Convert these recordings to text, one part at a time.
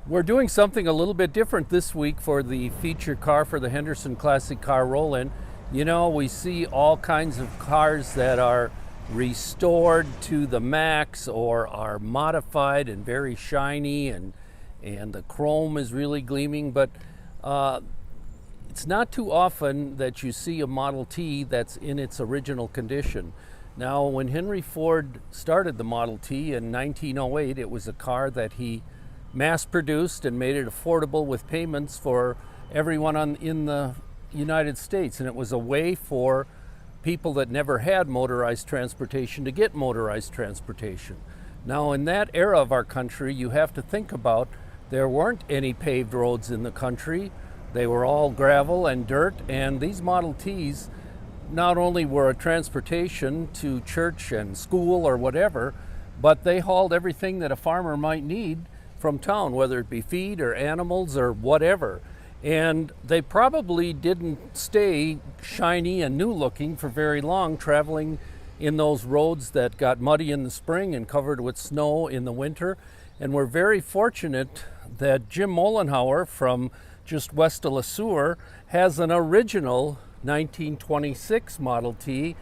We're doing something a little bit different this week for the feature car for the Henderson Classic Car Roll-In. You know, we see all kinds of cars that are restored to the max or are modified and very shiny and the chrome is really gleaming, but it's not too often that you see a Model T that's in its original condition. Now, when Henry Ford started the Model T in 1908, it was a car that he mass-produced and made it affordable with payments for everyone in the United States. And it was a way for people that never had motorized transportation to get motorized transportation. Now, in that era of our country, you have to think about there weren't any paved roads in the country. They were all gravel and dirt, and these Model Ts not only were a transportation to church and school or whatever, but they hauled everything that a farmer might need from town, whether it be feed or animals or whatever. And they probably didn't stay shiny and new looking for very long, traveling in those roads that got muddy in the spring and covered with snow in the winter. And we're very fortunate that Jim Mollenhauer from just west of Le Sueur has an original 1926 Model T.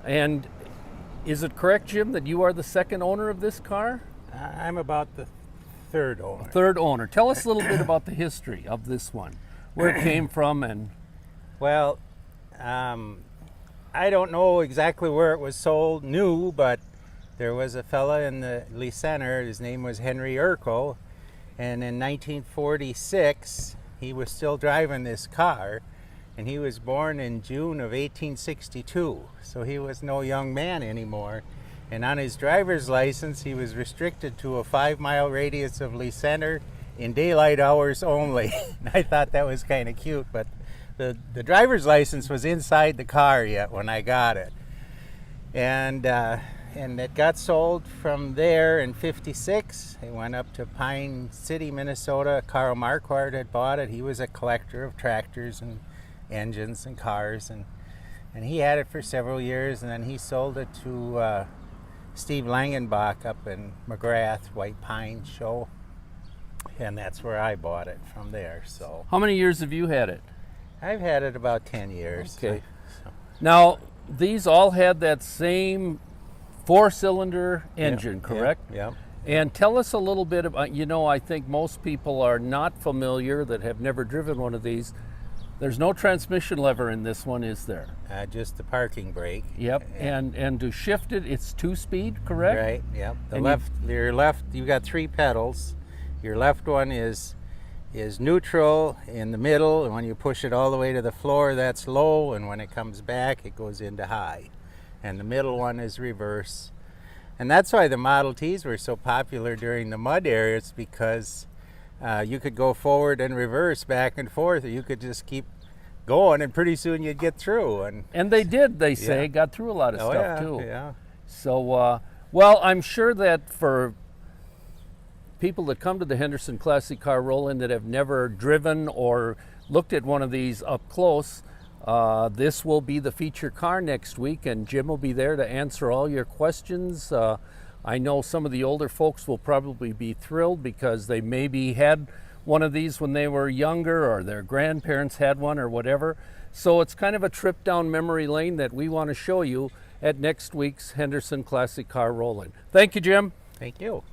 And is it correct, Jim, that you are the second owner of this car? I'm about the third owner. Third owner. Tell us a little bit about the history of this one, where it came from. And well, I don't know exactly where it was sold new, but there was a fella in the Lee Center, his name was Henry Urkel, and in 1946 he was still driving this car, and he was born in June of 1862, so he was no young man anymore. And on his driver's license, he was restricted to a 5-mile radius of Lee Center in daylight hours only. I thought that was kind of cute, but the driver's license was inside the car yet when I got it. And it got sold from there in '56. It went up to Pine City, Minnesota. Carl Marquardt had bought it. He was a collector of tractors and engines and cars, and he had it for several years, and then he sold it to Steve Langenbach up in McGrath, White Pine Show, and that's where I bought it from there. So how many years have you had it? I've had it about 10 years. Okay. Now, these all had that same 4-cylinder engine, correct? Yeah. And tell us a little bit about, you know, I think most people are not familiar that have never driven one of these. There's no transmission lever in this one, is there? Just the parking brake. Yep. And to shift it, it's 2-speed, correct? Right. Yep. Your left. You got 3 pedals. Your left one is neutral in the middle, and when you push it all the way to the floor, that's low, and when it comes back, it goes into high. And the middle one is reverse. And that's why the Model Ts were so popular during the mud eras, because you could go forward and reverse, back and forth, or you could just keep going, and pretty soon you'd get through. And they did, they say, got through a lot of stuff too. Yeah. So, well, I'm sure that for people that come to the Henderson Classic Car Roll-In that have never driven or looked at one of these up close, this will be the feature car next week, and Jim will be there to answer all your questions. I know some of the older folks will probably be thrilled because they maybe had one of these when they were younger, or their grandparents had one, or whatever. So it's kind of a trip down memory lane that we want to show you at next week's Henderson Classic Car Roll-In. Thank you, Jim. Thank you.